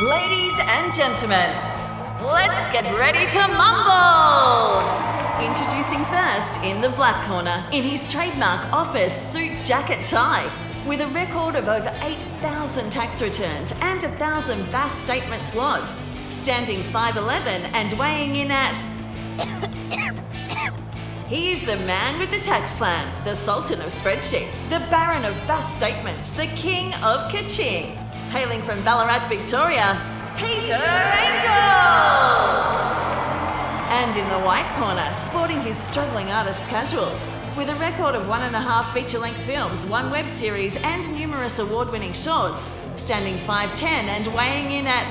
Ladies and gentlemen, let's get ready to mumble! Introducing first, in the black corner, in his trademark office suit jacket tie, with a record of over 8,000 tax returns and 1,000 vast statements lodged, standing 5'11" and weighing in at... He is the man with the tax plan, the sultan of spreadsheets, the baron of vast statements, the king of ka-ching. Hailing from Ballarat, Victoria, Peter Angel! And in the white corner, sporting his struggling artist casuals, with a record of 1.5 feature-length films, 1 web series and numerous award-winning shorts, standing 5'10" and weighing in at...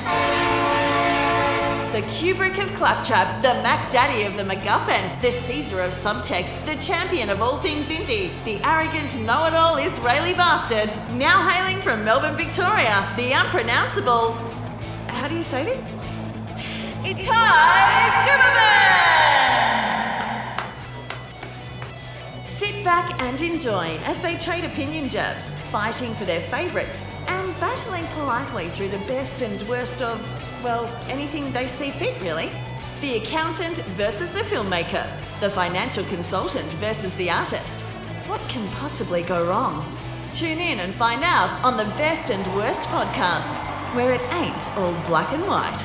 The Kubrick of Claptrap, the Mac Daddy of the MacGuffin, the Caesar of subtext, the champion of all things indie, the arrogant know-it-all Israeli bastard, now hailing from Melbourne, Victoria, the unpronounceable... How do you say this? Itai Guberman! Sit back and enjoy as they trade opinion jabs, fighting for their favourites and battling politely through the best and worst of... well, anything they see fit, really. The accountant versus the filmmaker. The financial consultant versus the artist. What can possibly go wrong? Tune in and find out on the Best and Worst podcast, where it ain't all black and white.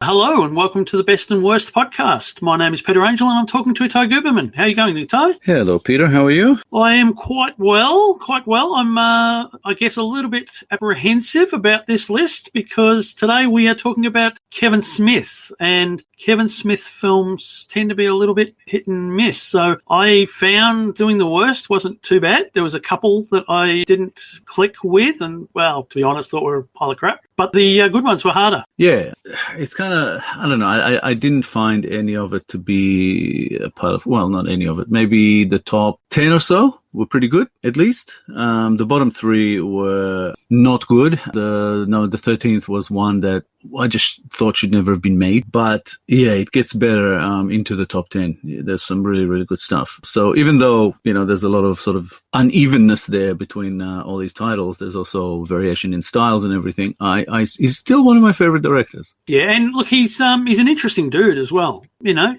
Hello and welcome to the Best and Worst podcast. My name is Peter Angel and I'm talking to Itai Guberman. How are you going, Itai? Hello, Peter. How are you? I am quite well. I'm, I guess, a little bit apprehensive about this list because today we are talking about Kevin Smith, and Kevin Smith films tend to be a little bit hit and miss. So I found Doing the Worst wasn't too bad. There was a couple that I didn't click with and, well, to be honest, thought were a pile of crap. But the good ones were harder. Yeah, it's kind of, I don't know, I didn't find any of it to be a part of, well, not any of it. Maybe the top 10 or so were pretty good, at least. The bottom 3 were not good. The 13th was one that I just thought should never have been made. But yeah, it gets better into the top 10. Yeah, there's some really, really good stuff. So even though, there's a lot of sort of unevenness there between all these titles, there's also variation in styles and everything. He's still one of my favorite directors. Yeah, and look, he's an interesting dude as well.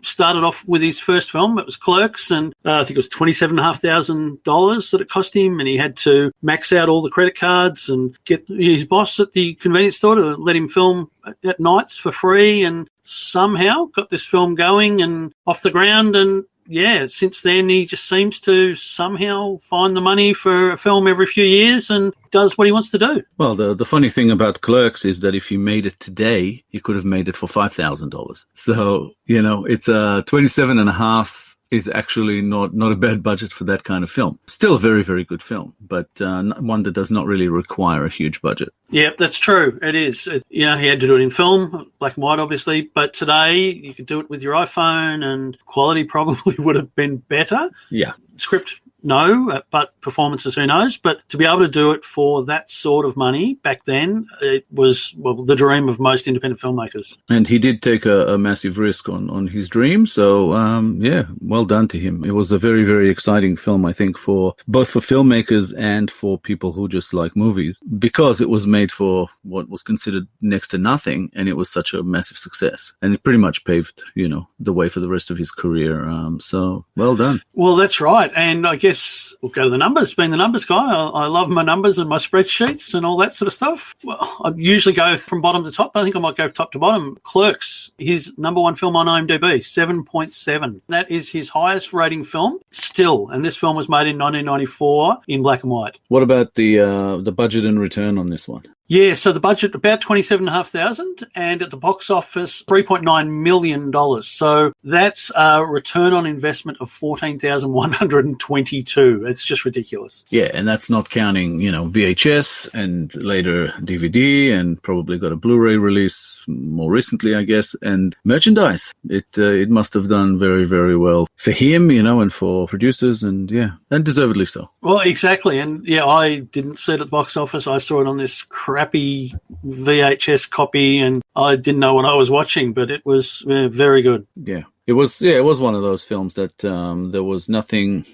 Started off with his first film, it was Clerks, and I think it was $27,500 that it cost him, and he had to max out all the credit cards and get his boss at the convenience store to let him film at nights for free, and somehow got this film going and off the ground. And yeah, since then he just seems to somehow find the money for a film every few years and does what he wants to do. Well, the funny thing about Clerks is that if he made it today, he could have made it for $5,000. So, it's a 27.5 is actually not a bad budget for that kind of film. Still a very, very good film, but one that does not really require a huge budget. Yeah, that's true. It is. He had to do it in film, black and white, obviously, but today you could do it with your iPhone and quality probably would have been better. Yeah. Script, no, but performances, who knows? But to be able to do it for that sort of money back then, it was, the dream of most independent filmmakers. And he did take a massive risk on his dream. So, yeah, well done to him. It was a very, very exciting film, I think, for both for filmmakers and for people who just like movies, because it was made for what was considered next to nothing. And it was such a massive success. And it pretty much paved, the way for the rest of his career. So well done. Well, that's right. And I guess we'll go to the numbers. Being the numbers guy, I love my numbers and my spreadsheets and all that sort of stuff. Well, I usually go from bottom to top, but I think I might go top to bottom. Clerks, his number 1 film on IMDb, 7.7. That is his highest rating film still, and this film was made in 1994 in black and white. What about the budget and return on this one? Yeah, so the budget about $27,500, and at the box office $3.9 million. So that's a return on investment of $14,122. It's just ridiculous. Yeah, and that's not counting, VHS and later DVD, and probably got a Blu-ray release more recently, I guess, and merchandise. It must have done very, very well for him, and for producers, and yeah, and deservedly so. Well, exactly, and yeah, I didn't see it at the box office. I saw it on this crap crappy VHS copy, and I didn't know what I was watching, but it was very good. Yeah. It was one of those films that there was nothing,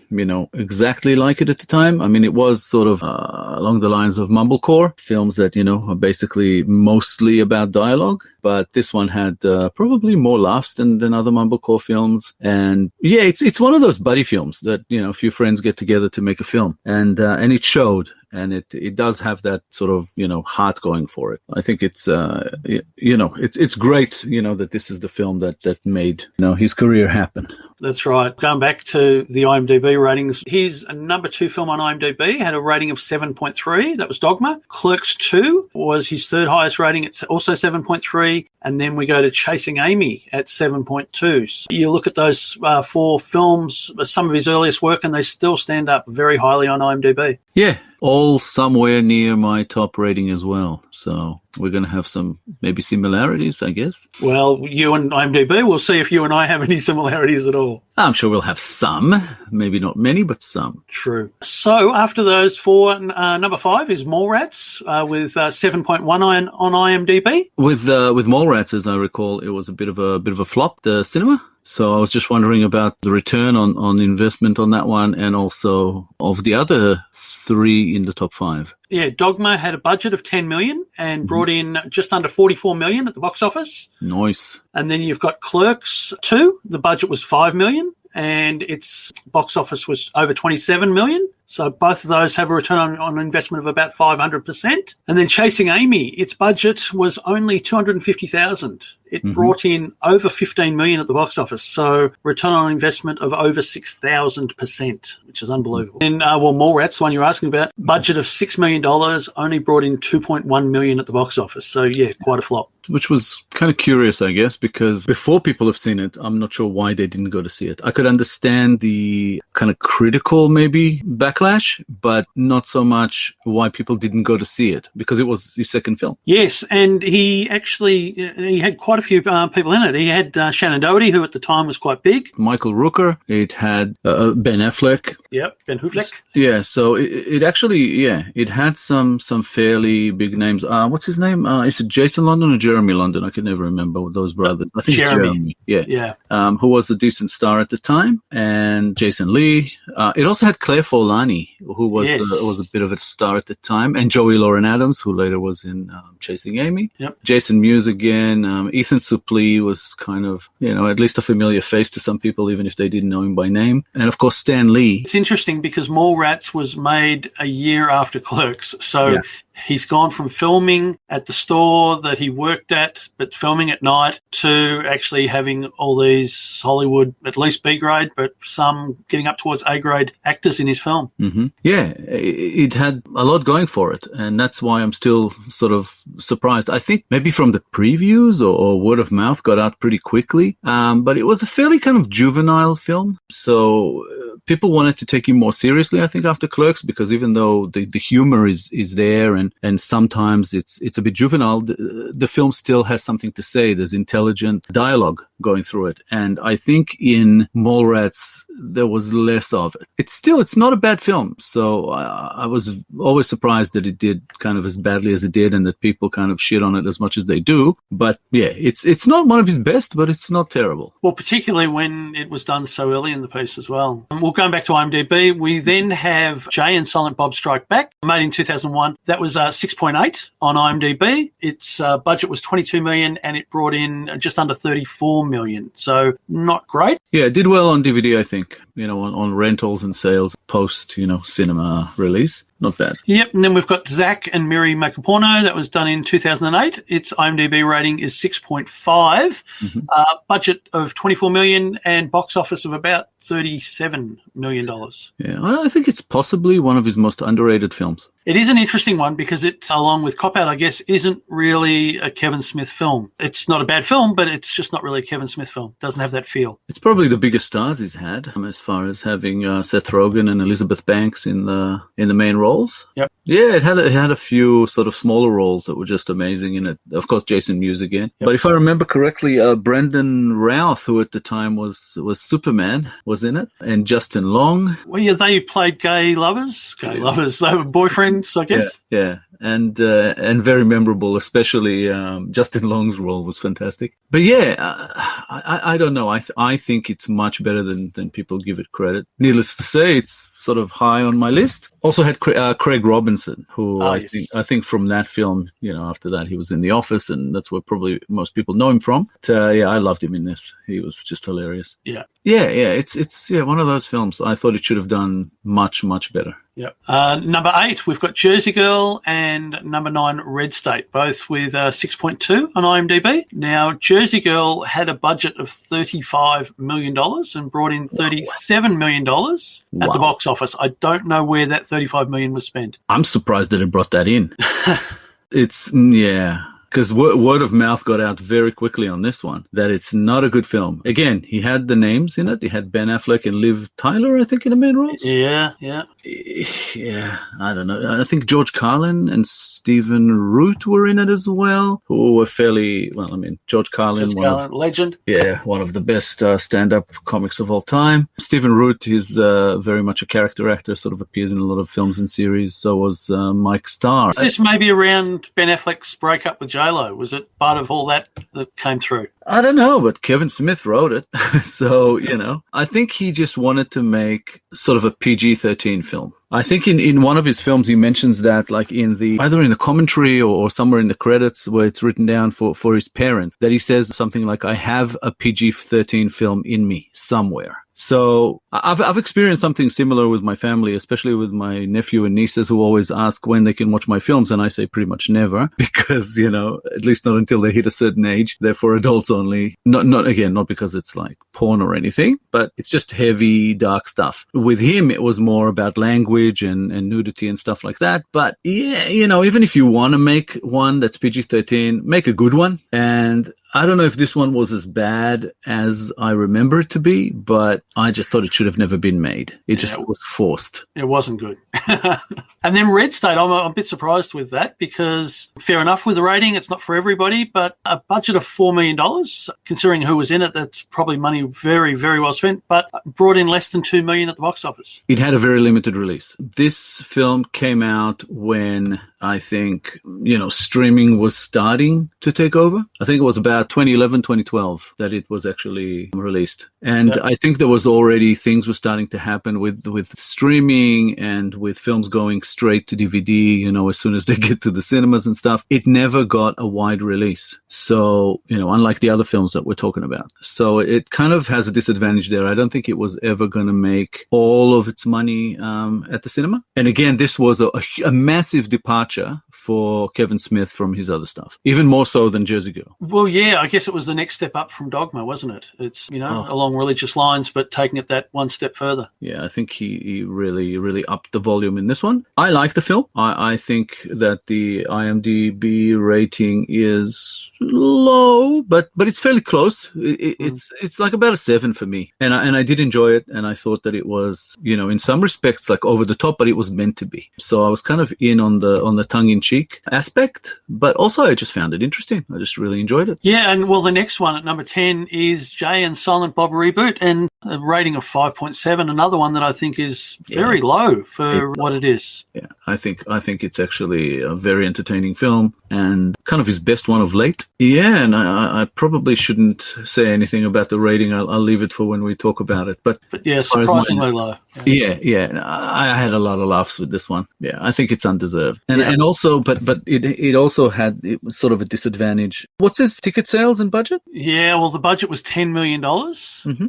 exactly like it at the time. I mean, it was sort of along the lines of mumblecore films that, are basically mostly about dialogue. But this one had probably more laughs than other mumblecore films. And yeah, it's one of those buddy films that, a few friends get together to make a film. And it showed. And it does have that sort of, heart going for it. I think it's great, that this is the film that made, his career happen. That's right. Going back to the IMDb ratings, his number 2 film on IMDb had a rating of 7.3. That was Dogma. Clerks 2 was his third highest rating. It's also 7.3. And then we go to Chasing Amy at 7.2. So you look at those 4 films, some of his earliest work, and they still stand up very highly on IMDb. Yeah, all somewhere near my top rating as well. So we're going to have some maybe similarities, I guess. Well, you and IMDb, we'll see if you and I have any similarities at all. I'm sure we'll have some, maybe not many, but some. True. So after those 4, number 5 is Mallrats with 7.1 on IMDb. With Mallrats, as I recall, it was a bit of a flop, the cinema. So I was just wondering about the return on investment on that one, and also of the other 3 in the top 5. Yeah, Dogma had a budget of 10 million and brought in just under 44 million at the box office. Nice. And then you've got Clerks 2. The budget was 5 million and its box office was over 27 million. So both of those have a return on investment of about 500%. And then Chasing Amy, its budget was only 250,000. It brought in over 15 million at the box office. So return on investment of over 6,000%, which is unbelievable. And Mallrats, the one you're asking about, budget of $6 million, only brought in 2.1 million at the box office. So yeah, quite a flop. Which was kind of curious, I guess, because before people have seen it, I'm not sure why they didn't go to see it. I could understand the kind of critical maybe backlash, but not so much why people didn't go to see it, because it was his second film. Yes, and he had quite a few people in it. He had Shannon Doherty, who at the time was quite big. Michael Rooker. It had Ben Affleck. Yep, Ben Affleck. Yeah, so it actually, it had some fairly big names. What's his name? Is it Jason London or Jeremy London? I can never remember those brothers. I think Jeremy. Yeah. Who was a decent star at the time, and Jason Lee. It also had Claire Forlani, who was a bit of a star at the time, and Joey Lauren Adams, who later was in Chasing Amy. Yep. Jason Mewes again. Ethan Suplee was kind of, at least a familiar face to some people, even if they didn't know him by name. And of course, Stan Lee. It's interesting because Mallrats was made a year after Clerks. So he's gone from filming at the store that he worked at, but filming at night, to actually having all these Hollywood, at least B-grade, but some getting up towards A-grade actors in his film. Mm-hmm. Yeah, it had a lot going for it, and that's why I'm still sort of surprised. I think maybe from the previews or word of mouth got out pretty quickly, but it was a fairly kind of juvenile film, so people wanted to take him more seriously, I think, after Clerks, because even though the humor is there and sometimes it's a bit juvenile, the film still has something to say. There's intelligent dialogue going through it. And I think in Mallrats, there was less of it. It's not a bad film. So I was always surprised that it did kind of as badly as it did and that people kind of shit on it as much as they do. But yeah, it's not one of his best, but it's not terrible. Well, particularly when it was done so early in the piece as well. We'll go back to IMDb. We then have Jay and Silent Bob Strike Back, made in 2001. That was 6.8 on IMDb. Its budget was 22 million and it brought in just under 34 million. So not great. Yeah, it did well on DVD, I think, on rentals and sales post, cinema release. Not bad. Yep, and then we've got Zach and Miri Make a Porno. That was done in 2008. Its IMDb rating is 6.5. Budget of 24 million and box office of about $37 million. Yeah, I think it's possibly one of his most underrated films. It is an interesting one because it, along with Cop Out, I guess, isn't really a Kevin Smith film. It's not a bad film, but it's just not really a Kevin Smith film. Doesn't have that feel. It's probably the biggest stars he's had, as far as having Seth Rogen and Elizabeth Banks in the main roles. Yep. Yeah, it had a few sort of smaller roles that were just amazing in it. Of course, Jason Mewes again. Yep. But if I remember correctly, Brendan Routh, who at the time was Superman, was in it, and Justin Long. Well, yeah, they played gay lovers. They were boyfriends, I guess. Yeah. And very memorable, especially Justin Long's role was fantastic. But yeah, I don't know. I think it's much better than people give it credit. Needless to say, it's sort of high on my list. Also had Craig Robinson, who I think from that film, after that he was in The Office, and that's where probably most people know him from. But, yeah, I loved him in this. He was just hilarious. Yeah. Yeah. It's one of those films. I thought it should have done much, much better. Yep. Number 8, we've got Jersey Girl, and number 9, Red State, both with 6.2 on IMDb. Now, Jersey Girl had a budget of $35 million and brought in $37 million at the box office. I don't know where that $35 million was spent. I'm surprised that it brought that in. Because word of mouth got out very quickly on this one, that it's not a good film. Again, he had the names in it. He had Ben Affleck and Liv Tyler, I think, in the main roles. Yeah. Yeah, I don't know. I think George Carlin and Stephen Root were in it as well, who were fairly, George Carlin, legend. Yeah, one of the best stand-up comics of all time. Stephen Root is very much a character actor, sort of appears in a lot of films and series. So was Mike Starr. Is this maybe around Ben Affleck's breakup with J-Lo? Was it part of all that came through? I don't know, but Kevin Smith wrote it. So, I think he just wanted to make sort of a PG-13 film. I think in one of his films, he mentions that like either in the commentary or somewhere in the credits where it's written down for his parent, that he says something like, I have a PG-13 film in me somewhere. So I've experienced something similar with my family, especially with my nephew and nieces who always ask when they can watch my films. And I say pretty much never, because, at least not until they hit a certain age. They're for adults only. Not because it's like porn or anything, but it's just heavy, dark stuff. With him, it was more about language and nudity and stuff like that. But yeah, even if you want to make one that's PG-13, make a good one. And I don't know if this one was as bad as I remember it to be, but I just thought it should have never been made. It just was forced. It wasn't good. And then Red State, I'm a bit surprised with that, because fair enough with the rating, it's not for everybody, but a budget of $4 million, considering who was in it, that's probably money very, very well spent, but brought in less than $2 million at the box office. It had a very limited release. This film came out when I think, streaming was starting to take over. I think it was about 2011, 2012 that it was actually released. And I think there was already things were starting to happen with streaming and with films going straight to DVD, as soon as they get to the cinemas and stuff. It never got a wide release. So, unlike the other films that we're talking about. So it kind of has a disadvantage there. I don't think it was ever going to make all of its money at the cinema. And again, this was a massive departure for Kevin Smith from his other stuff, even more so than Jersey Girl. Well, yeah, I guess it was the next step up from Dogma, wasn't it? It's, along religious lines, but taking it that one step further. Yeah, I think he really, really upped the volume in this one. I like the film. I think that the IMDb rating is low, but it's fairly close. It's like about a 7 for me. And I did enjoy it, and I thought that it was, in some respects like over the top, but it was meant to be. So I was kind of in on the tongue-in-cheek aspect, but also I just found it interesting. I just really enjoyed it. Yeah, and well, the next one at number 10 is Jay and Silent Bob Reboot, and a rating of 5.7, another one that I think is very low for what it is. Yeah, I think it's actually a very entertaining film and kind of his best one of late. Yeah, and I probably shouldn't say anything about the rating. I'll leave it for when we talk about it. But yeah, surprisingly low. Yeah. I had a lot of laughs with this one. Yeah, I think it's undeserved. And also, but it also had sort of a disadvantage. What's his ticket sales and budget? Yeah, well, the budget was $10 million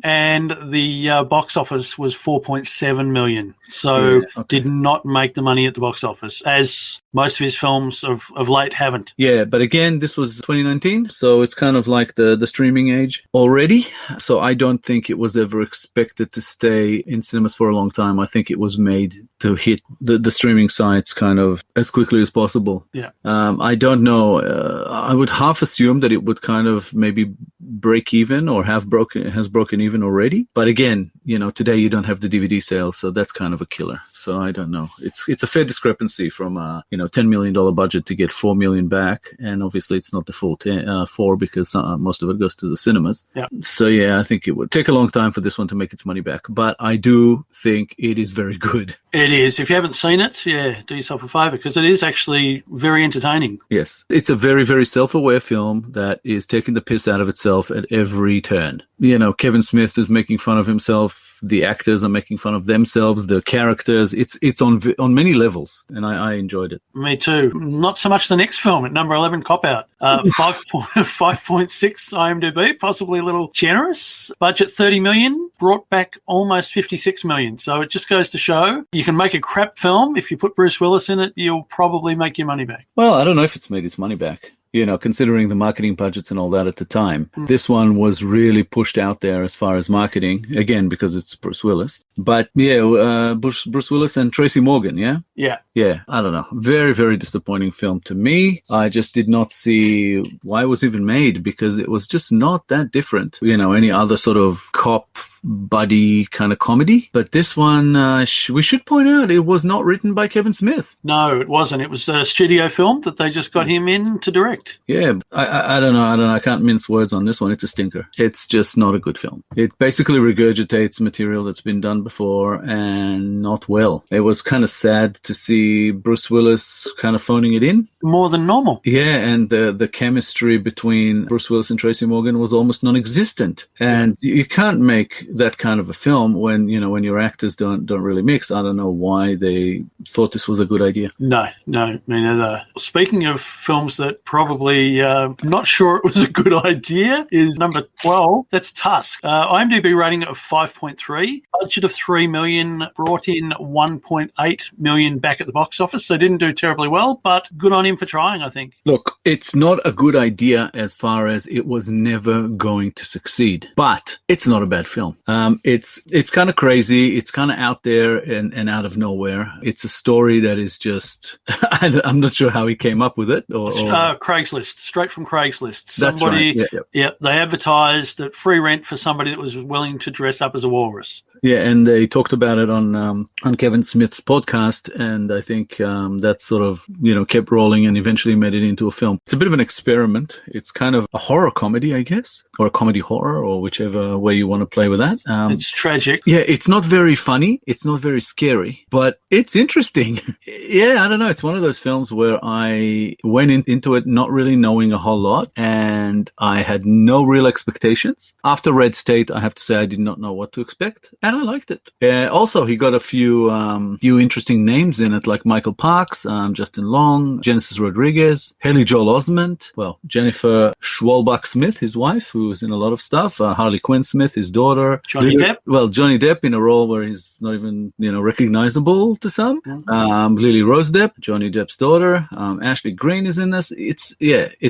and the box office was $4.7 million. So did not make the money at the box office, as most of his films of late haven't. Yeah, but again, this was 2019, so it's kind of like the streaming age already. So I don't think it was ever expected to stay in cinemas for a long time. I think it was made to hit the streaming sites kind of as quickly as possible. Yeah. I don't know. I would half assume that it would kind of maybe break even or has broken even already. But again, today you don't have the DVD sales, so that's kind of a killer. So I don't know. It's a fair discrepancy from $10 million budget to get $4 million back, and obviously it's not the full 4 because most of it goes to the cinemas. Yeah. So yeah, I think it would take a long time for this one to make its money back, but I do think it is very good. It is. If you haven't seen it, do yourself a favour, because it is actually very entertaining. Yes. It's a very, very self-aware film that is taking the piss out of itself at every turn. Kevin Smith is making fun of himself. The actors are making fun of themselves, the characters. It's on many levels, and I enjoyed it. Me too. Not so much the next film at number 11, Cop Out. 5.6 IMDb, possibly a little generous. Budget $30 million, brought back almost $56 million. So it just goes to show you can make a crap film. If you put Bruce Willis in it, you'll probably make your money back. Well, I don't know if it's made its money back. Considering the marketing budgets and all that at the time. This one was really pushed out there as far as marketing, again, because it's Bruce Willis. But yeah, Bruce Willis and Tracy Morgan, yeah? Yeah. Yeah, I don't know. Very, very disappointing film to me. I just did not see why it was even made, because it was just not that different. Any other sort of cop buddy kind of comedy. But this one, we should point out, it was not written by Kevin Smith. No, it wasn't. It was a studio film that they just got him in to direct. Yeah, I don't know. I can't mince words on this one. It's a stinker. It's just not a good film. It basically regurgitates material that's been done before, and not well. It was kind of sad to see Bruce Willis kind of phoning it in. More than normal. Yeah, and the chemistry between Bruce Willis and Tracy Morgan was almost non-existent. And you can't make that kind of a film when your actors don't really mix. I don't know why they thought this was a good idea. No, me neither. Speaking of films that probably not sure it was a good idea, is number 12. That's Tusk. IMDb rating of 5.3, budget of $3 million, brought in $1.8 million back at the box office. So didn't do terribly well, but good on him for trying, I think. Look, it's not a good idea as far as it was never going to succeed, but it's not a bad film. It's kind of crazy. It's kind of out there and out of nowhere. It's a story that is just, I'm not sure how he came up with it. Or Craigslist, straight from Craigslist. Somebody, that's right. Yeah, they advertised at free rent for somebody that was willing to dress up as a walrus. Yeah, and they talked about it on Kevin Smith's podcast, and I think that sort of kept rolling and eventually made it into a film. It's a bit of an experiment. It's kind of a horror comedy, I guess, or a comedy horror, or whichever way you want to play with that. It's tragic. Yeah, it's not very funny. It's not very scary, but it's interesting. Yeah, I don't know. It's one of those films where I went into it not really knowing a whole lot, and I had no real expectations. After Red State, I have to say I did not know what to expect. And I liked it. Also, he got a few interesting names in it, like Michael Parks, Justin Long, Genesis Rodriguez, Haley Joel Osment, Jennifer Schwalbach-Smith, his wife, who's in a lot of stuff, Harley Quinn Smith, his daughter. Johnny Depp. Well, Johnny Depp in a role where he's not even, recognizable to some. Lily Rose Depp, Johnny Depp's daughter. Ashley Greene is in this. It's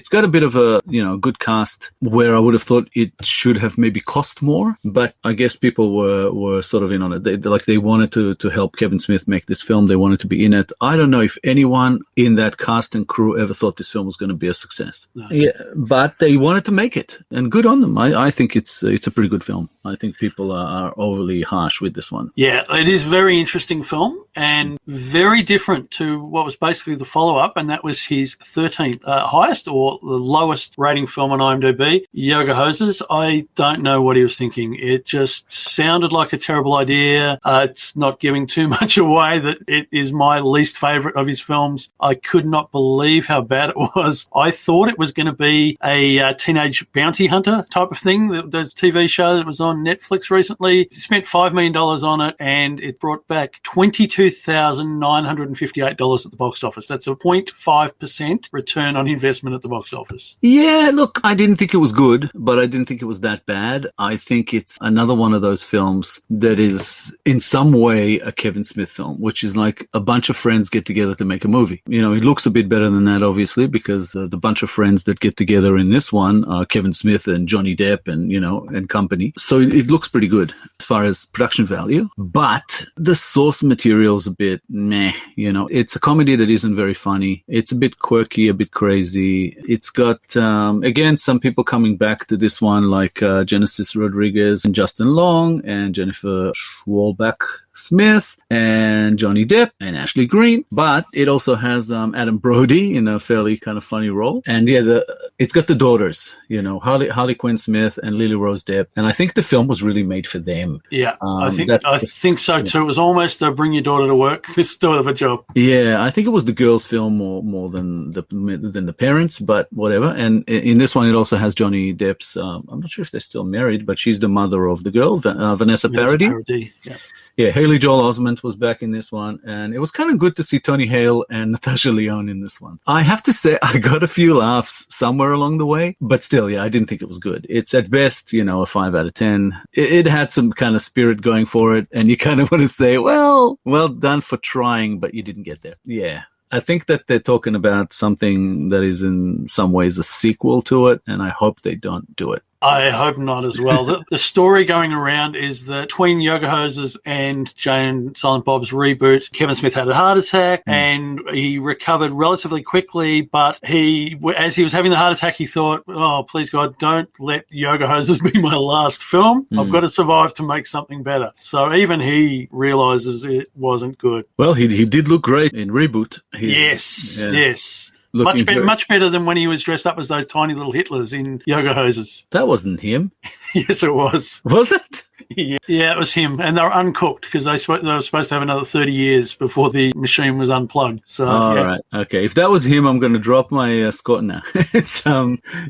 got a bit of a, good cast where I would have thought it should have maybe cost more, but I guess people were sort of in on it. They wanted to help Kevin Smith make this film. They wanted to be in it. I don't know if anyone in that cast and crew ever thought this film was going to be a success. No. Yeah, but they wanted to make it, and good on them. I think it's a pretty good film. I think people are overly harsh with this one. Yeah, it is a very interesting film and very different to what was basically the follow-up, and that was his 13th highest or the lowest rating film on IMDb, Yoga Hosers. I don't know what he was thinking. It just sounded like a terrible idea. It's not giving too much away that it is my least favorite of his films. I could not believe how bad it was. I thought it was going to be a teenage bounty hunter type of thing, the TV show that was on Netflix recently. He spent $5 million on it, and it brought back $22,958 at the box office. That's a 0.5% return on investment at the box office. Yeah, look, I didn't think it was good, but I didn't think it was that bad. I think it's another one of those films that is in some way a Kevin Smith film, which is like a bunch of friends get together to make a movie. It looks a bit better than that, obviously, because the bunch of friends that get together in this one are Kevin Smith and Johnny Depp and, and company. So it looks pretty good as far as production value, but the source material is a bit meh, you know. It's a comedy that isn't very funny. It's a bit quirky, a bit crazy. It's got, again, some people coming back to this one, like Genesis Rodriguez and Justin Long and Jennifer Schwartzbach-Smith and Johnny Depp and Ashley Greene, but it also has Adam Brody in a fairly kind of funny role. And yeah, it's got the daughters, you know, Harley Quinn Smith and Lily Rose Depp, and I think the film was really made for them. Yeah, I think so too. It was almost a bring your daughter to work sort of a job. Yeah, I think it was the girls' film more than the parents, but whatever. And in this one, it also has Johnny Depp's. I'm not sure if they're still married, but she's the mother of the girl, Vanessa Paradis. Yeah. Yeah, Haley Joel Osment was back in this one, and it was kind of good to see Tony Hale and Natasha Lyonne in this one. I have to say, I got a few laughs somewhere along the way, but still, yeah, I didn't think it was good. It's at best, you know, a 5 out of 10. It had some kind of spirit going for it, and you kind of want to say, well done for trying, but you didn't get there. Yeah. I think that they're talking about something that is in some ways a sequel to it, and I hope they don't do it. I hope not as well. The story going around is that between Yoga Hosers and Jay and Silent Bob's reboot, Kevin Smith had a heart attack and he recovered relatively quickly, but as he was having the heart attack, he thought, oh, please God, don't let Yoga Hosers be my last film. I've got to survive to make something better. So even he realizes it wasn't good. Well, he did look great in Reboot. Yes. Much better than when he was dressed up as those tiny little Hitlers in Yoga Hosers. That wasn't him. Yes, it was. Was it? Yeah, it was him. And they were uncooked because they were supposed to have another 30 years before the machine was unplugged. So, yeah. Right. Okay. If that was him, I'm going to drop my Scott now. It's,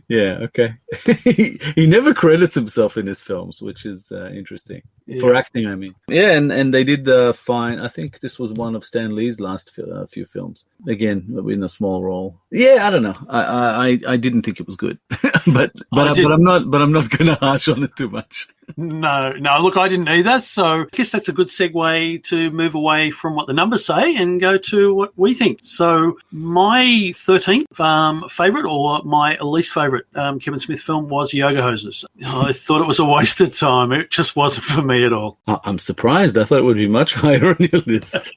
yeah, okay. He never credits himself in his films, which is interesting. Yeah. For acting, I mean. Yeah, and they did fine. I think this was one of Stan Lee's last few films. Again, in a small role. Yeah, I don't know. I didn't think it was good. but I'm not going to harsh on it too much. No, look, I didn't either. So I guess that's a good segue to move away from what the numbers say and go to what we think. So my 13th favourite or my least favourite Kevin Smith film was Yoga Hosers. I thought it was a waste of time. It just wasn't for me at all. I'm surprised. I thought it would be much higher on your list.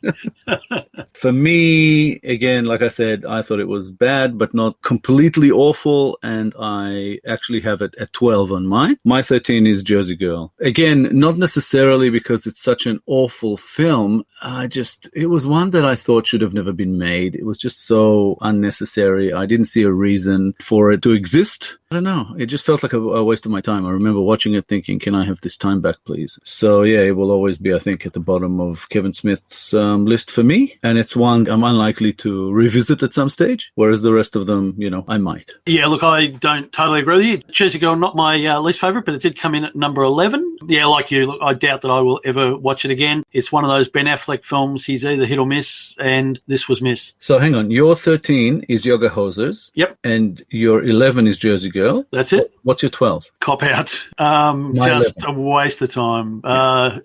For me, again, like I said, I thought it was bad, but not completely awful. And I actually have it at 12 on mine. My 13 is Jersey Girl. Again, not necessarily because it's such an awful film. It was one that I thought should have never been made. It was just so unnecessary. I didn't see a reason for it to exist. I don't know. It just felt like a waste of my time. I remember watching it thinking, can I have this time back, please? So yeah, it will always be, I think, at the bottom of Kevin Smith's list for me. And it's one I'm unlikely to revisit at some stage, whereas the rest of them, I might. Yeah, look, I don't totally agree with you. Jersey Girl, not my least favourite, but it did come in at number 11. Yeah, like you, look, I doubt that I will ever watch it again. It's one of those Ben Affleck films. He's either hit or miss, and this was miss. So hang on. Your 13 is Yoga Hosers. Yep. And your 11 is Jersey Girl. That's it. What's your 12? Cop Out. Just 11. A waste of time.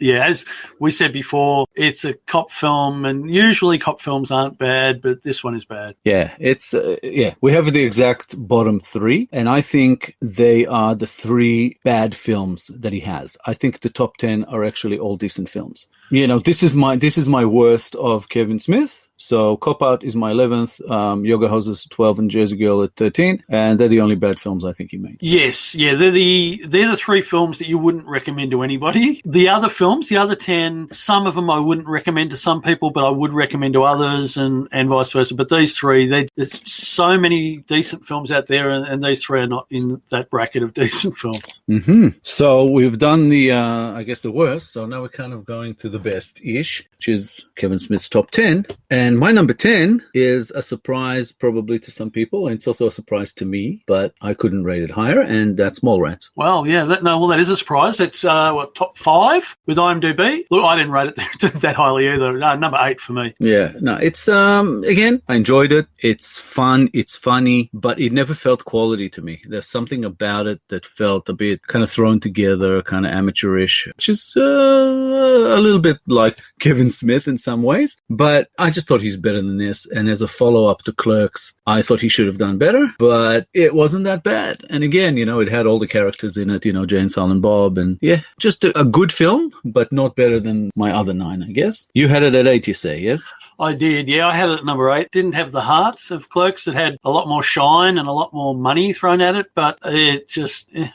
Yeah, as we said before, it's a cop film, and usually cop films aren't bad, but this one is bad. Yeah, it's we have the exact bottom 3, and I think they are the 3 bad films that he has. I think the top 10 are actually all decent films. This is my worst of Kevin Smith. So Cop Out is my 11th, Yoga Hosers 12, and Jersey Girl at 13, and they're the only bad films I think he made. Yes, yeah, they're the 3 films that you wouldn't recommend to anybody. The other films, the other 10, some of them I wouldn't recommend to some people, but I would recommend to others, and vice versa. But these 3, there's so many decent films out there, and these 3 are not in that bracket of decent films. Mm-hmm. So we've done the, I guess, the worst. So now we're kind of going to the best-ish, which is Kevin Smith's top 10. And my number 10 is a surprise probably to some people, and it's also a surprise to me, but I couldn't rate it higher, and that's Mallrats. Well, yeah, that is a surprise. It's top 5 with IMDb. Look, I didn't rate it that highly either. Number 8 for me. Yeah, no, it's, again, I enjoyed it. It's fun, it's funny, but it never felt quality to me. There's something about it that felt a bit kind of thrown together, kind of amateurish, which is a little bit like Kevin Smith in some ways, but I just thought thought he's better than this. And as a follow-up to Clerks, I thought he should have done better, but it wasn't that bad. And again, it had all the characters in it, Jane, Silent Bob, and yeah, just a good film, but not better than my other 9, I guess. You had it at 8, you say, yes? I did, yeah. I had it at number 8. Didn't have the heart of Clerks. It had a lot more shine and a lot more money thrown at it, but it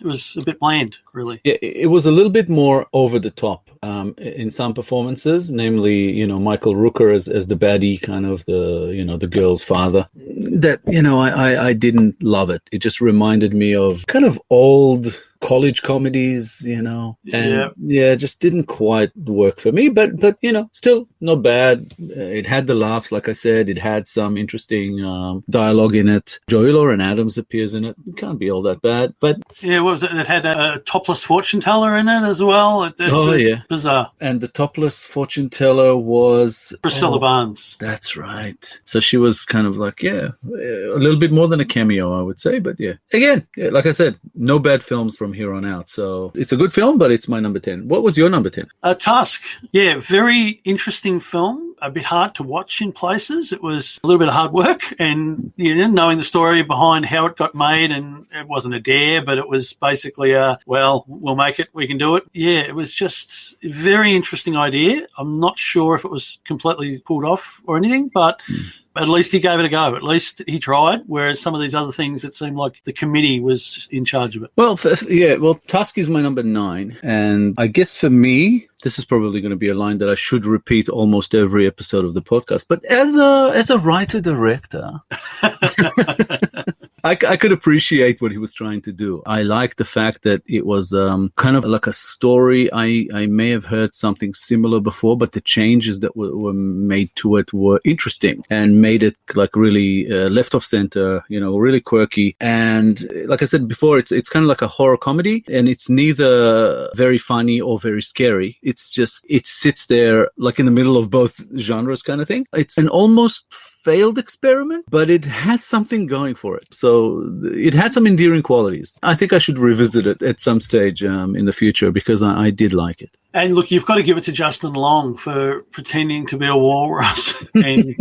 was a bit bland, really. Yeah, it was a little bit more over the top in some performances, namely, Michael Rooker as the baddie, kind of the girl's father. That, I didn't love it. It just reminded me of kind of old college comedies, and just didn't quite work for me, but still not bad. It had the laughs, like I said. It had some interesting dialogue in it. Joey Lauren Adams appears in it. It can't be all that bad, but yeah, what was it? It had a topless fortune teller in it as well. Bizarre. And the topless fortune teller was Priscilla Barnes. That's right. So she was kind of like, a little bit more than a cameo, I would say, but yeah. Again, like I said, no bad films from here on out. So it's a good film, but it's my number 10. What was your number 10? Tusk. Yeah, very interesting film. A bit hard to watch in places. It was a little bit of hard work, and knowing the story behind how it got made, and it wasn't a dare, but it was basically we'll make it, we can do it. Yeah, it was just a very interesting idea. I'm not sure if it was completely pulled off or anything, but at least he gave it a go. At least he tried, whereas some of these other things, it seemed like the committee was in charge of it. Well, Tusk is my number 9. And I guess for me, this is probably going to be a line that I should repeat almost every episode of the podcast. But as a writer-director, I could appreciate what he was trying to do. I like the fact that it was kind of like a story. I may have heard something similar before, but the changes that were made to it were interesting and made it like really left off center, really quirky. And like I said before, it's kind of like a horror comedy, and it's neither very funny or very scary. It's just, it sits there like in the middle of both genres kind of thing. It's an almost failed experiment, but it has something going for it. So it had some endearing qualities. I think I should revisit it at some stage in the future, because I did like it. And look, you've got to give it to Justin Long for pretending to be a walrus and,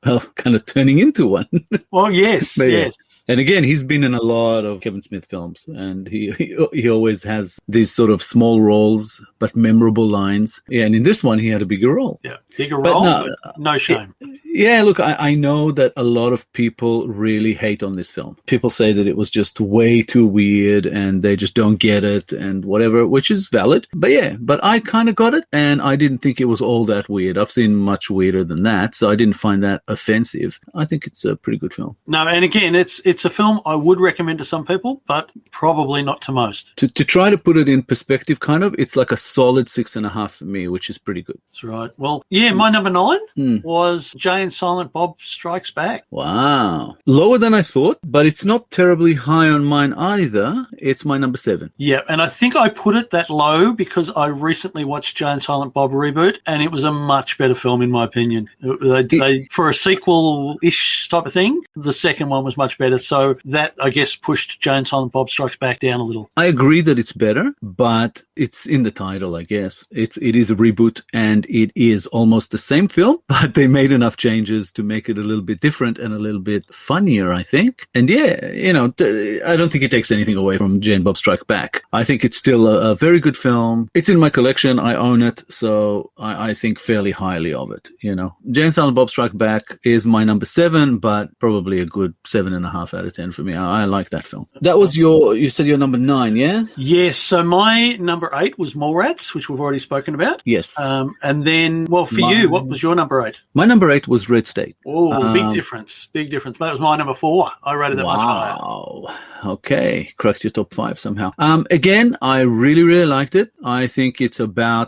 Well, kind of turning into one. Well, yes, yes. And again, he's been in a lot of Kevin Smith films, and he always has these sort of small roles, but memorable lines. Yeah, and in this one, he had a bigger role. Yeah, bigger role, but no shame. Yeah, look, I know that a lot of people really hate on this film. People say that it was just way too weird and they just don't get it and whatever, which is valid. But I kind of got it, and I didn't think it was all that weird. I've seen much weirder than that, so I didn't find that offensive. I think it's a pretty good film. No, and again, it's a film I would recommend to some people, but probably not to most. To try to put it in perspective, kind of, it's like a solid 6.5 for me, which is pretty good. That's right. Well, yeah, my number 9 was Jay and Silent Bob Strikes Back. Wow. Lower than I thought, but it's not terribly high on mine either. It's my number 7. Yeah, and I think I put it that low because I recently watched Jay and Silent Bob reboot, and it was a much better film in my opinion. They for a sequel-ish type of thing, the second one was much better. So that, I guess, pushed Jay and Silent Bob Strikes Back down a little. I agree that it's better, but it's in the title, I guess. It is a reboot, and it is almost the same film, but they made enough changes to make it a little bit different and a little bit funnier, I think. And yeah, I don't think it takes anything away from Jay and Bob Strike Back. I think it's still a very good film. It's in my collection. I own it, so I think fairly highly of it. Jay and Silent Bob Strike Back is my number 7, but probably a good 7.5 out of 10 for me. I like that film. That was you said your number 9, yeah? Yes. So my number 8 was Mallrats, which we've already spoken about. Yes. And then, for you, what was your number 8? My number 8 was Red State. Oh, big difference. Big difference. That was my number 4. I rated that much higher. Wow. Okay. Cracked your top 5 somehow. Again, I really, really liked it. I think it's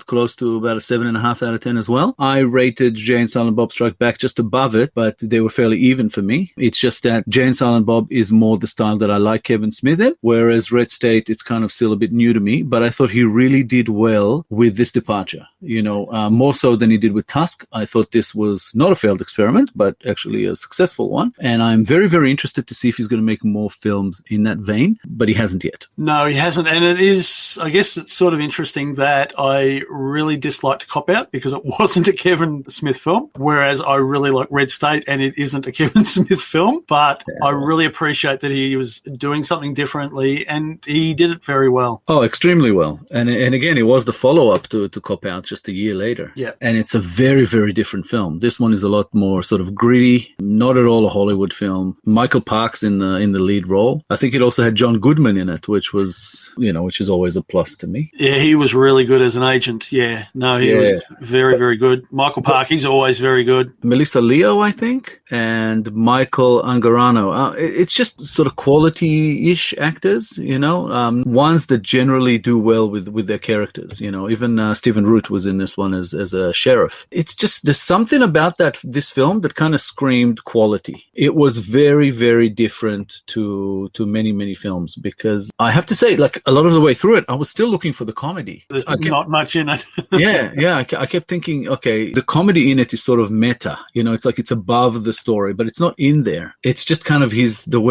close to about a 7.5 out of 10 as well. I rated Jay and Silent Bob Strike Back just above it, but they were fairly even for me. It's just that Jay and Silent Bob is more the style that I like Kevin Smith in, whereas Red State, it's kind of still a bit new to me, but I thought he really did well with this departure, more so than he did with Tusk. I thought this was not a failed experiment, but actually a successful one. And I'm very, very interested to see if he's going to make more films in that vein, but he hasn't yet. No, he hasn't. And it is, I guess it's sort of interesting that I really disliked Cop Out because it wasn't a Kevin Smith film, whereas I really like Red State and it isn't a Kevin Smith film. But I really appreciate that he was doing something differently and he did it very well. Oh, extremely well. And again, it was the follow-up to Cop Out just a year later. Yeah. And it's a very, very different film. This one is a lot more sort of gritty, not at all a Hollywood film. Michael Parks in the lead role. I think it also had John Goodman in it, which was, which is always a plus to me. Yeah, he was really good as an agent. Yeah. No, he was very, very good. Michael Parks, he's always very good. Melissa Leo, I think, and Michael Angarano. It's just sort of quality-ish actors, ones that generally do well with their characters. Even Stephen Root was in this one as a sheriff. It's just, there's something about this film that kind of screamed quality. It was very, very different to many, many films, because I have to say, like, a lot of the way through it, I was still looking for the comedy. There's not much in it. I kept thinking, okay, the comedy in it is sort of meta. It's like it's above the story, but it's not in there. It's just kind of the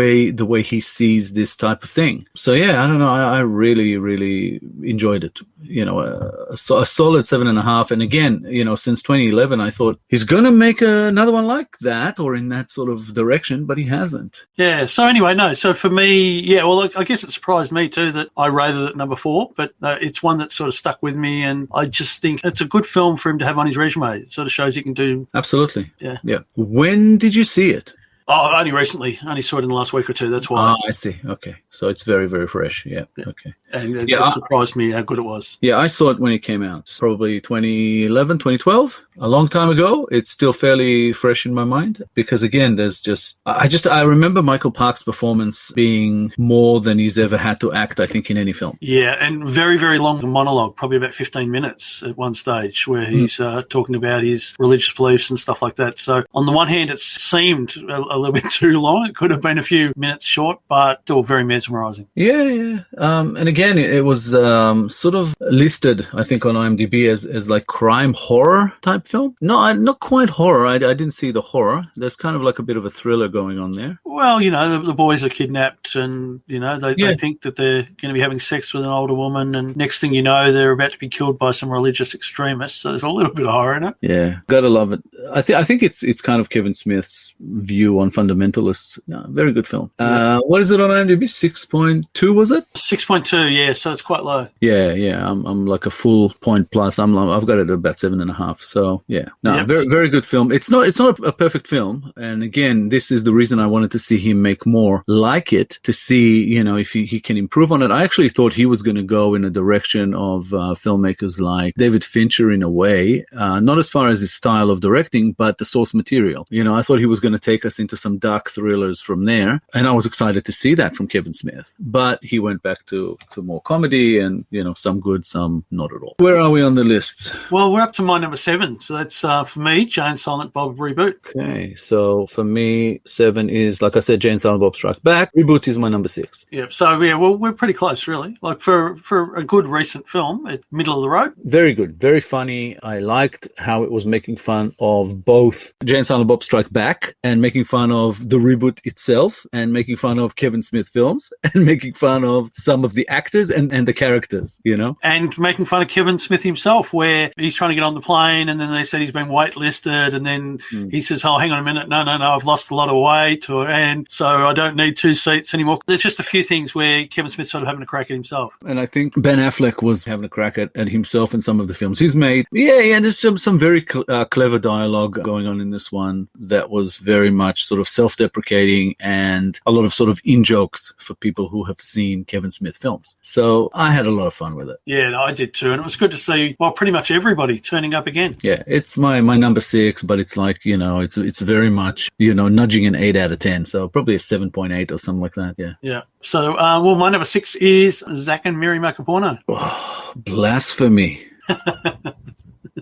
way he sees this type of thing. So yeah, I don't know. I really, really enjoyed it. A solid 7.5. And again, since 2011, I thought he's going to make another one like that or in that sort of direction, but he hasn't. Yeah. So anyway, no. So for me, I guess it surprised me too that I rated it number 4, but it's one that sort of stuck with me. And I just think it's a good film for him to have on his resume. It sort of shows he can do. Absolutely. Yeah. When did you see it? Oh, only recently. Only saw it in the last week or two. That's why. Oh, I see. Okay. So it's very, very fresh. Yeah. Okay. And it surprised me how good it was. Yeah, I saw it when it came out. Probably 2011, 2012. A long time ago. It's still fairly fresh in my mind because, again, there's I remember Michael Parks' performance being more than he's ever had to act, I think, in any film. Yeah, and very, very long monologue, probably about 15 minutes at one stage where he's talking about his religious beliefs and stuff like that. So on the one hand, it seemed a little bit too long. It could have been a few minutes short, but still very mesmerizing. Yeah. And again, it was sort of listed, I think, on IMDb as like crime horror type film. No, not quite horror. I didn't see the horror. There's kind of like a bit of a thriller going on there. Well, the boys are kidnapped and, they think that they're going to be having sex with an older woman, and next thing you know, they're about to be killed by some religious extremists. So there's a little bit of horror in it. Yeah, gotta love it. I think it's kind of Kevin Smith's view on fundamentalists. No, very good film. What is it on IMDb? 6.2 was it? 6.2, yeah. So it's quite low. Yeah. I'm like a full point plus. I've got it at about 7.5. So yeah, very, very good film. It's not a perfect film, and again, this is the reason I wanted to see him make more like it, to see if he can improve on it. I actually thought he was going to go in a direction of filmmakers like David Fincher in a way, not as far as his style of directing, but the source material. I thought he was going to take us into some dark thrillers from there, and I was excited to see that from Kevin Smith. But he went back to more comedy, and some good, some not at all. Where are we on the lists? Well, we're up to my number 7, so that's for me, Jane Silent Bob Reboot. Okay, so for me, 7 is, like I said, Jane Silent Bob Strike Back. Reboot is my number 6. Yep. So yeah, well, we're pretty close, really. Like for a good recent film, it's middle of the road. Very good, very funny. I liked how it was making fun of both Jane Silent Bob Strike Back and making fun of the reboot itself, and making fun of Kevin Smith films, and making fun of some of the actors and the characters, And making fun of Kevin Smith himself, where he's trying to get on the plane and then they said he's been waitlisted, and then he says, oh, hang on a minute, no, I've lost a lot of weight, and so I don't need 2 seats anymore. There's just a few things where Kevin Smith's sort of having a crack at himself. And I think Ben Affleck was having a crack at himself in some of the films he's made. Yeah, there's some very clever dialogue going on in this one that was very much sort of self-deprecating and a lot of sort of in-jokes for people who have seen Kevin Smith films. So I had a lot of fun with it. Yeah, no, I did too. And it was good to see, well, pretty much everybody turning up again. Yeah, it's my number 6, but it's like, it's very much, nudging an 8 out of 10. So probably a 7.8 or something like that. Yeah. Yeah. So, my number 6 is Zack and Miri Make a Porno. Oh, blasphemy.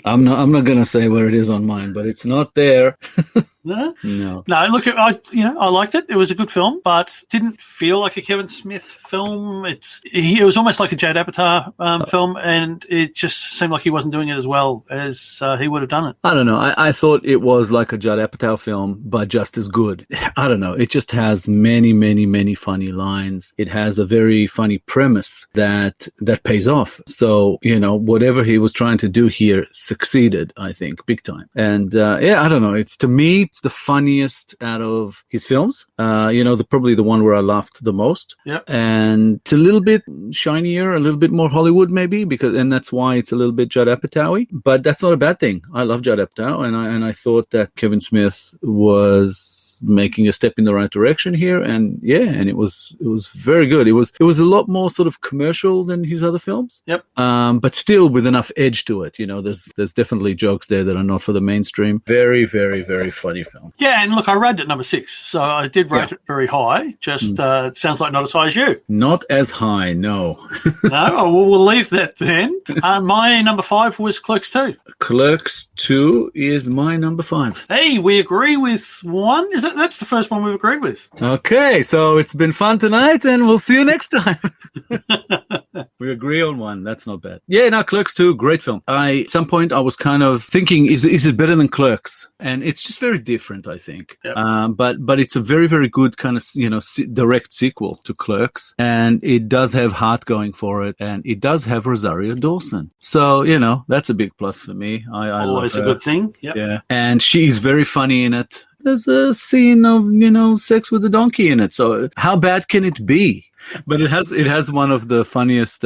I'm not going to say where it is on mine, but it's not there. No. No. No, look, I liked it. It was a good film, but didn't feel like a Kevin Smith film. It was almost like a Judd Apatow film, and it just seemed like he wasn't doing it as well as he would have done it. I don't know. I thought it was like a Judd Apatow film, but just as good. I don't know. It just has many, many, many funny lines. It has a very funny premise that pays off. So, whatever he was trying to do here succeeded, I think, big time. And I don't know. To me, it's the funniest out of his films. Probably the one where I laughed the most. Yep. And it's a little bit shinier, a little bit more Hollywood maybe, and that's why it's a little bit Judd Apatow-y. But that's not a bad thing. I love Judd Apatow, and I thought that Kevin Smith was making a step in the right direction here, and it was very good. It was a lot more sort of commercial than his other films. Yep. But still with enough edge to it. There's definitely jokes there that are not for the mainstream. Very, very, very funny film. Yeah, and look, I rated it number 6, so I did rate it very high. Just it sounds like not as high as you. Not as high, no. No, we'll leave that then. My number 5 was Clerks 2. Clerks 2 is my number 5. Hey, we agree with one. That's the first one we've agreed with. Okay, so it's been fun tonight, and we'll see you next time. We agree on one. That's not bad. Yeah, no, Clerks 2, great film. At some point, I was kind of thinking, is it better than Clerks? And it's just very different, I think. Yep. But it's a very, very good kind of, direct sequel to Clerks. And it does have heart going for it. And it does have Rosario Dawson. So, that's a big plus for me. I Always love a her. good thing. Yep. Yeah. And she's very funny in it. There's a scene of, sex with a donkey in it. So how bad can it be? But it has one of the funniest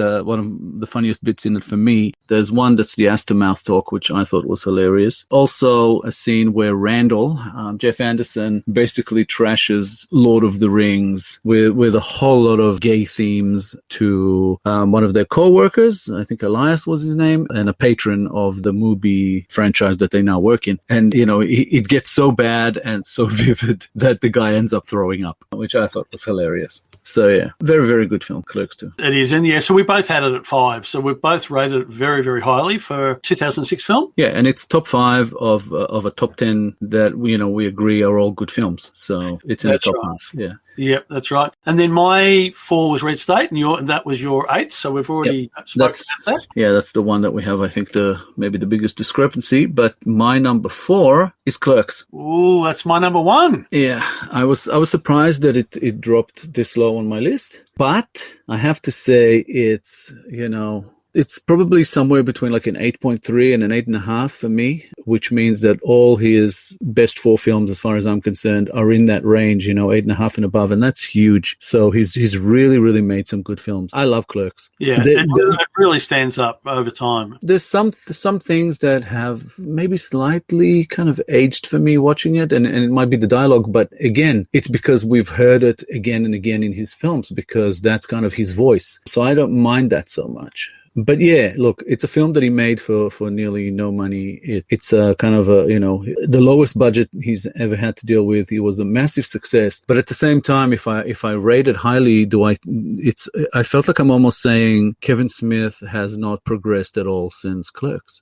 bits in it for me. There's one that's the Astor-mouth talk, which I thought was hilarious. Also, a scene where Randall, Jeff Anderson, basically trashes Lord of the Rings with a whole lot of gay themes to one of their co-workers. I think Elias was his name, and a patron of the movie franchise that they now work in. And it gets so bad and so vivid that the guy ends up throwing up, which I thought was hilarious. So yeah. Very, very good film, Clerks 2. It is, and so we both had it at 5. So we've both rated it very, very highly for 2006 film. Yeah, and it's top 5 of a top 10 that we agree are all good films. So it's in the top half. Yeah. Yep, that's right. And then my 4 was Red State, and that was your 8. So we've already spoken about that. Yeah, that's the one that we have, I think, maybe the biggest discrepancy. But my number 4 is Clerks. Ooh, that's my number 1. Yeah, I was surprised that it dropped this low on my list. But I have to say it's probably somewhere between like an 8.3 and an 8.5 for me, which means that all his best 4 films, as far as I'm concerned, are in that range, 8.5 and above, and that's huge. So he's really, really made some good films. I love Clerks. Yeah, it really stands up over time. There's some things that have maybe slightly kind of aged for me watching it, and it might be the dialogue, but again, it's because we've heard it again and again in his films, because that's kind of his voice. So I don't mind that so much. But yeah, look, it's a film that he made for nearly no money. It's a kind of the lowest budget he's ever had to deal with. It was a massive success. But at the same time, if I rate it highly, I felt like I'm almost saying Kevin Smith has not progressed at all since Clerks.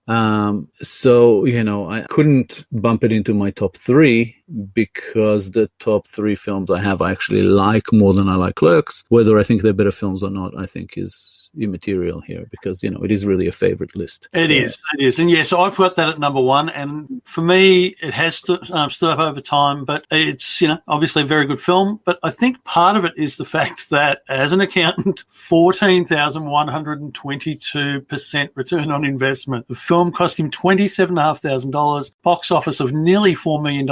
So I couldn't bump it into my top 3 because the top 3 films I have I actually like more than I like Clerks. Whether I think they're better films or not, I think is immaterial here, because it is really a favorite list. It is, and so I've got that at number 1, and for me it has stood up over time, but it's obviously a very good film. But I think part of it is the fact that as an accountant, 14,122% return on investment. The film cost him $27,500, box office of nearly $4 million,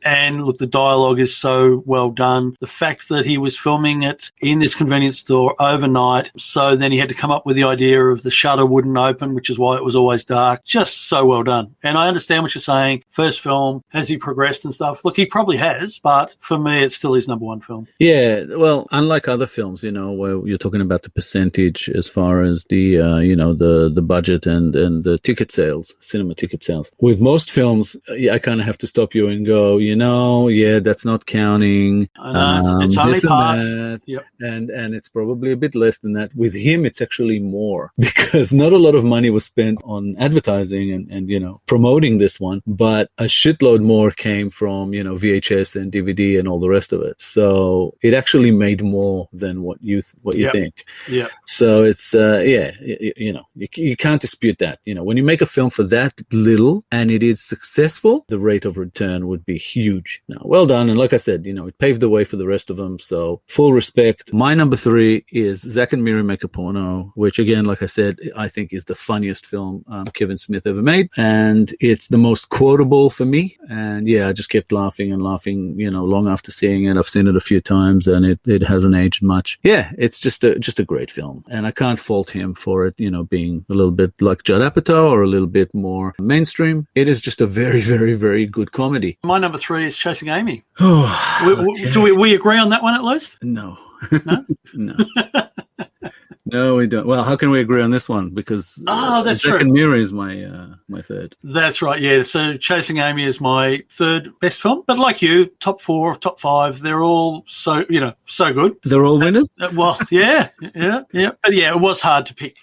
and look, the dialogue is so well done. The fact that he was filming it in this convenience store overnight, so then he had to come up with the idea of the shutter wouldn't open, which is why it was always dark. Just so well done. And I understand what you're saying. First film, has he progressed and stuff? Look, he probably has, but for me, it's still his number 1 film. Yeah, well, unlike other films, where you're talking about the percentage as far as the, the budget and the ticket sales, cinema ticket sales. With most films, I kind of have to stop you and go, that's not counting. I know, it's only this and part. that. Yep. And it's probably a bit less than that. With him, it's actually more because not a lot of money was spent on advertising and promoting this one, but a shitload more came from, VHS and DVD and all the rest of it. So it actually made more than what you think. Yeah. So it's, you can't dispute that. When you make a film for that little and it is successful, the rate of return would be huge. Now, well done. And like I said, it paved the way for the rest of them. So full respect. My number 3 is Zack and Miri Make a Porno, which again, like I said, I think is the funniest film Kevin Smith ever made. And it's the most quotable for me. And yeah, I just kept laughing and laughing, long after seeing it. I've seen it a few times and it hasn't aged much. Yeah, it's just a great film. And I can't fault him for it, being a little bit like Judd Apatow or a little bit more mainstream. It is just a very, very, very good comedy. My number 3 is Chasing Amy. Okay. Do we agree on that one at least? No. No? No. No, we don't. Well, how can we agree on this one? Because that's Zack true. and Miri is my third. That's right, yeah. So Chasing Amy is my third best film. But like you, top 4, top 5, they're all so good. They're all winners? Well, yeah. But yeah, it was hard to pick,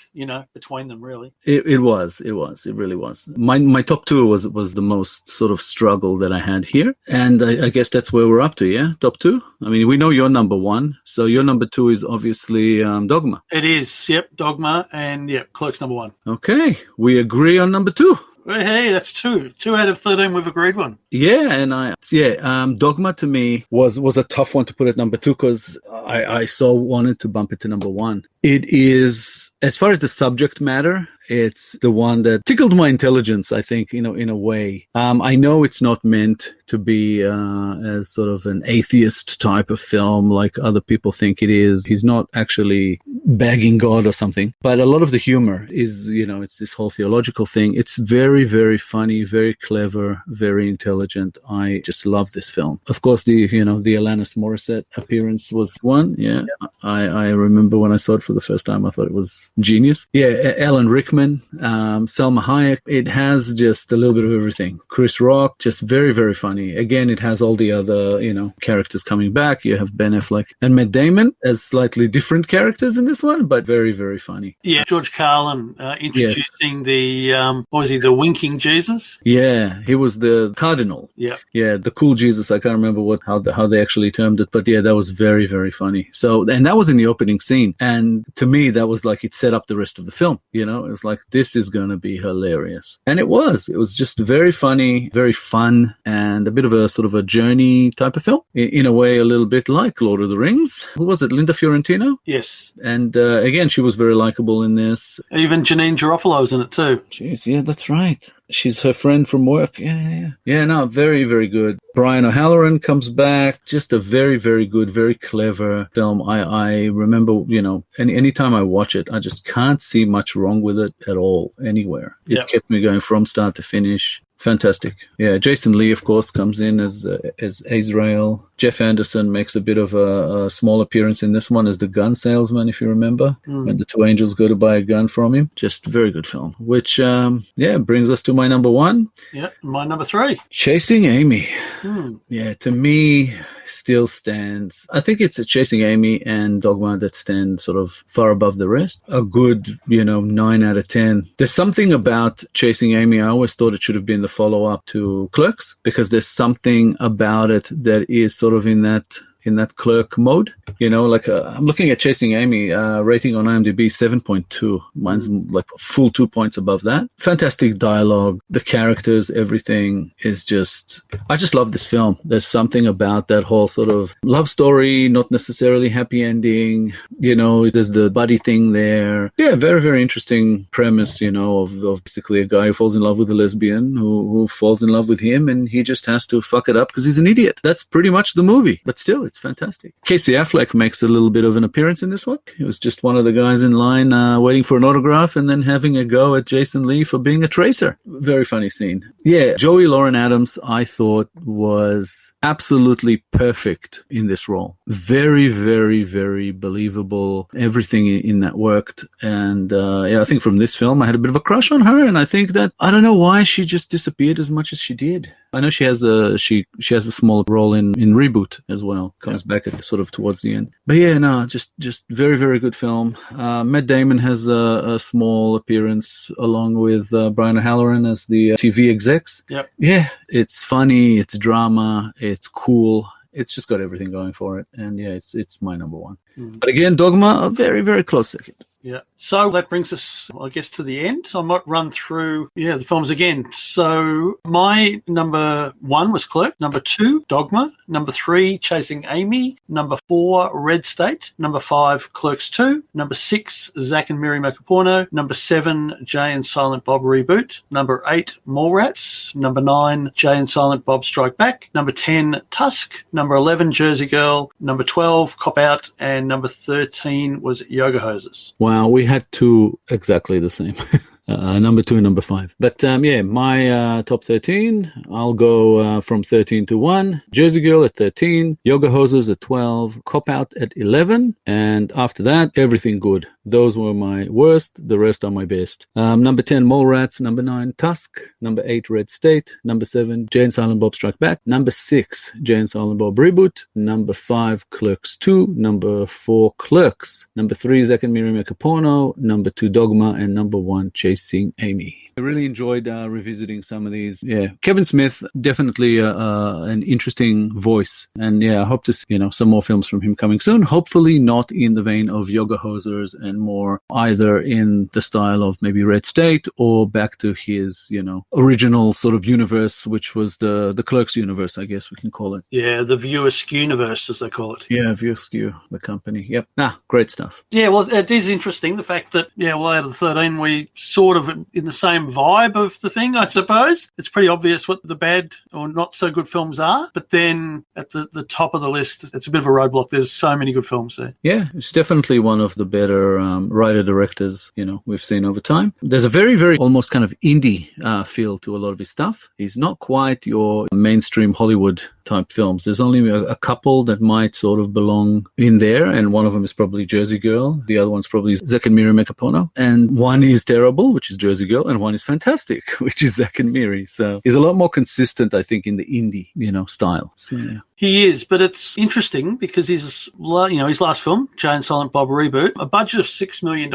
between them, really. It was. It really was. My top 2 was the most sort of struggle that I had here. And I guess that's where we're up to, yeah? Top 2? I mean, we know you're number 1. So your number 2 is obviously Dogma. It is, yep, Dogma, and yep, Clerks number 1. Okay, we agree on number 2. Hey, that's 2. 2 out of 13, we've agreed one. Yeah, and Dogma to me was a tough one to put at number 2 because I wanted to bump it to number 1. It is, as far as the subject matter, it's the one that tickled my intelligence, I think, in a way. I know it's not meant to be as sort of an atheist type of film like other people think it is. He's not actually bagging God or something. But a lot of the humor is, it's this whole theological thing. It's very, very funny, very clever, very intelligent. I just love this film. Of course, the Alanis Morissette appearance was one. Yeah. I remember when I saw it for the first time, I thought it was genius. Yeah, Alan Rickman, Selma Hayek. It has just a little bit of everything. Chris Rock, just very, very funny. Again, it has all the other, characters coming back. You have Ben Affleck and Matt Damon as slightly different characters in this one, but very, very funny. Yeah, George Carlin introducing the winking Jesus. Yeah, he was the cardinal. Yeah. Yeah, the cool Jesus. I can't remember how they actually termed it, but yeah, that was very, very funny. So, and that was in the opening scene. And to me, that was like, it set up the rest of the film. It was like, this is going to be hilarious. And it was just very funny, very fun, and a bit of a sort of a journey type of film. In a way, a little bit like Lord of the Rings. Who was it? Linda Fiorentino? Yes. And again, she was very likable in this. Even Janine Garofalo's in it too. Jeez, yeah, that's right. She's her friend from work. Yeah. Yeah, no, very, very good. Brian O'Halloran comes back. Just a very, very good, very clever film. I remember, anytime I watch it, I just can't see much wrong with it at all, anywhere. It kept me going from start to finish. Fantastic. Yeah, Jason Lee, of course, comes in as Azrael. Jeff Anderson makes a bit of a small appearance in this one as the gun salesman, if you remember, when the two angels go to buy a gun from him. Just a very good film, which, brings us to my number 1. Yeah, my number 3. Chasing Amy. Yeah, to me, still stands. I think it's Chasing Amy and Dogma that stand sort of far above the rest. A good, 9 out of 10. There's something about Chasing Amy. I always thought it should have been the follow-up to Clerks, because there's something about it that is sort of in that clerk mode. I'm looking at Chasing Amy, rating on IMDb 7.2. Mine's like full 2 points above that. Fantastic dialogue. The characters, everything is I just love this film. There's something about that whole sort of love story, not necessarily happy ending. There's the buddy thing there. Yeah, very, very interesting premise, of basically a guy who falls in love with a lesbian who falls in love with him, and he just has to fuck it up because he's an idiot. That's pretty much the movie. But still, it's fantastic. Casey Affleck makes a little bit of an appearance in this one. He was just one of the guys in line waiting for an autograph and then having a go at Jason Lee for being a tracer. Very funny scene. Yeah, Joey Lauren Adams, I thought, was absolutely perfect in this role. Very, very, very believable. Everything in that worked. And I think from this film, I had a bit of a crush on her. And I think that, I don't know why she just disappeared as much as she did. I know she has a small role in Reboot as well. Comes back at sort of towards the end. But yeah, no, just very, very good film. Matt Damon has a small appearance along with Brian O'Halloran as the TV execs. Yep. Yeah, it's funny, it's drama, it's cool. It's just got everything going for it. And yeah, it's my number one. But again, Dogma, a very, very close second. Yeah. So that brings us, I guess, to the end. I might run through, the films again. So my number 1 was Clerk. Number 2, Dogma. Number 3, Chasing Amy. Number 4, Red State. Number 5, Clerks 2. Number 6, Zack and Miri Make a Porno. Number 7, Jay and Silent Bob Reboot. Number 8, Mallrats. Number 9, Jay and Silent Bob Strike Back. Number 10, Tusk. Number 11, Jersey Girl. Number 12, Cop Out. And number 13 was Yoga Hosers. Wow, we had 2 exactly the same. Number 2 and number 5. But my top 13, I'll go from 13 to 1. Jersey Girl at 13, Yoga Hosers at 12, Cop Out at 11, and after that, everything good. Those were my worst, the rest are my best. Number 10, Mallrats. Number 9, Tusk. Number 8, Red State. Number 7, Jay and Silent Bob Strike Back. Number 6, Jay and Silent Bob Reboot. Number 5, Clerks 2. Number 4, Clerks. Number 3, Zack and Miri Make a Porno. Number 2, Dogma. And number 1, Chasing Amy. I really enjoyed revisiting some of these. Yeah, Kevin Smith, definitely an interesting voice. And yeah, I hope to see, some more films from him coming soon. Hopefully not in the vein of Yoga Hosers and more either in the style of maybe Red State or back to his, original sort of universe, which was the Clerks universe, I guess we can call it. Yeah, the View Askew universe, as they call it. Yeah, View Askew, the company. Yep. Great stuff. Yeah, well, it is interesting, the fact that, out of the 13, we sort of in the same vibe of the thing, I suppose. It's pretty obvious what the bad or not so good films are, but then at the top of the list, it's a bit of a roadblock. There's so many good films there. Yeah, it's definitely one of the better writer-directors, we've seen over time. There's a very, very almost kind of indie feel to a lot of his stuff. He's not quite your mainstream Hollywood type films. There's only a couple that might sort of belong in there, and one of them is probably Jersey Girl. The other one's probably Zack and Miri Make a Porno. And one is terrible, which is Jersey Girl, and one is fantastic, which is Zack and Miri. So he's a lot more consistent, I think, in the indie, style. So, yeah. He is, but it's interesting because his last film, Jay and Silent Bob Reboot, a budget of $6 million,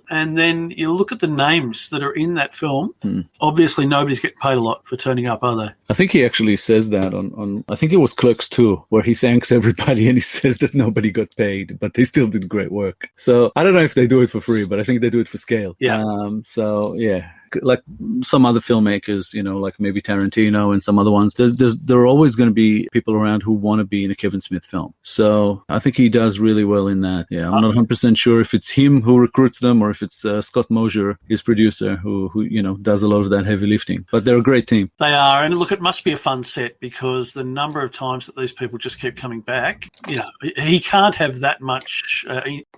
and then you look at the names that are in that film. Obviously, nobody's getting paid a lot for turning up, are they? I think he actually says that on I think it was Clerks 2, where he thanks everybody and he says that nobody got paid, but they still did great work. So I don't know if they do it for free, but I think they do it for scale. Yeah. So yeah. Like some other filmmakers, like maybe Tarantino and some other ones, there are always going to be people around who want to be in a Kevin Smith film. So I think he does really well in that. Yeah, I'm not 100% sure if it's him who recruits them or if it's Scott Mosier, his producer, who does a lot of that heavy lifting. But they're a great team. They are. And look, it must be a fun set because the number of times that these people just keep coming back, he can't have that much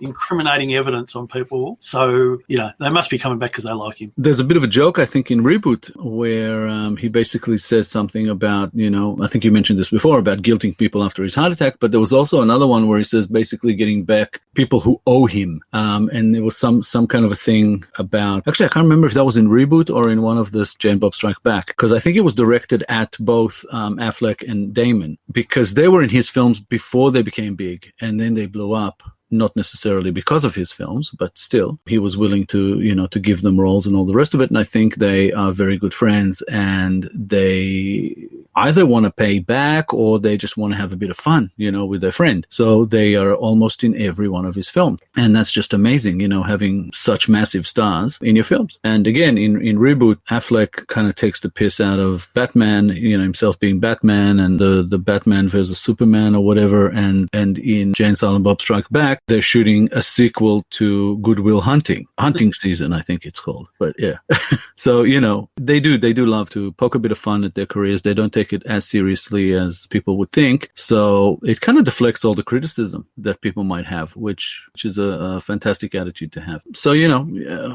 incriminating evidence on people. So, they must be coming back because they like him. There's a bit of a joke, I think, in Reboot where he basically says something about, I think you mentioned this before, about guilting people after his heart attack, but there was also another one where he says basically getting back people who owe him. And there was some kind of a thing about, actually, I can't remember if that was in Reboot or in one of the Jay and Bob Strike Back, because I think it was directed at both Affleck and Damon, because they were in his films before they became big, and then they blew up. Not necessarily because of his films, but still, he was willing to, to give them roles and all the rest of it. And I think they are very good friends, and they either want to pay back or they just want to have a bit of fun, with their friend. So they are almost in every one of his films. And that's just amazing, having such massive stars in your films. And again, in Reboot, Affleck kind of takes the piss out of Batman, himself being Batman and the Batman versus Superman or whatever. And in Jay and Silent Bob Strike Back, they're shooting a sequel to Good Will Hunting Season, I think it's called. But yeah, so, they do love to poke a bit of fun at their careers. They don't take it as seriously as people would think. So it kind of deflects all the criticism that people might have, which is a fantastic attitude to have. So,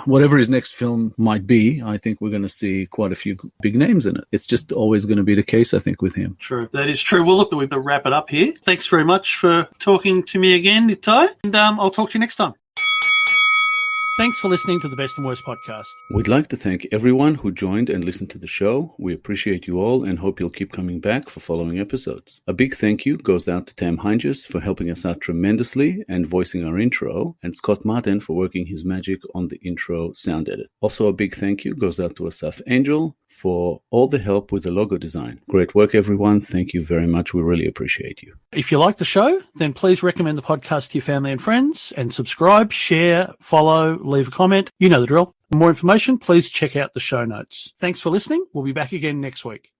whatever his next film might be, I think we're going to see quite a few big names in it. It's just always going to be the case, I think, with him. True. That is true. Well, look, we've got to wrap it up here. Thanks very much for talking to me again, Itai. And I'll talk to you next time. Thanks for listening to the Best and Worst podcast. We'd like to thank everyone who joined and listened to the show. We appreciate you all and hope you'll keep coming back for following episodes. A big thank you goes out to Tam Heinjus for helping us out tremendously and voicing our intro, and Scott Martin for working his magic on the intro sound edit. Also, a big thank you goes out to Asaf Angel for all the help with the logo design. Great work, everyone. Thank you very much. We really appreciate you. If you like the show, then please recommend the podcast to your family and friends, and subscribe, share, follow, leave a comment. You know the drill. For more information, please check out the show notes. Thanks for listening. We'll be back again next week.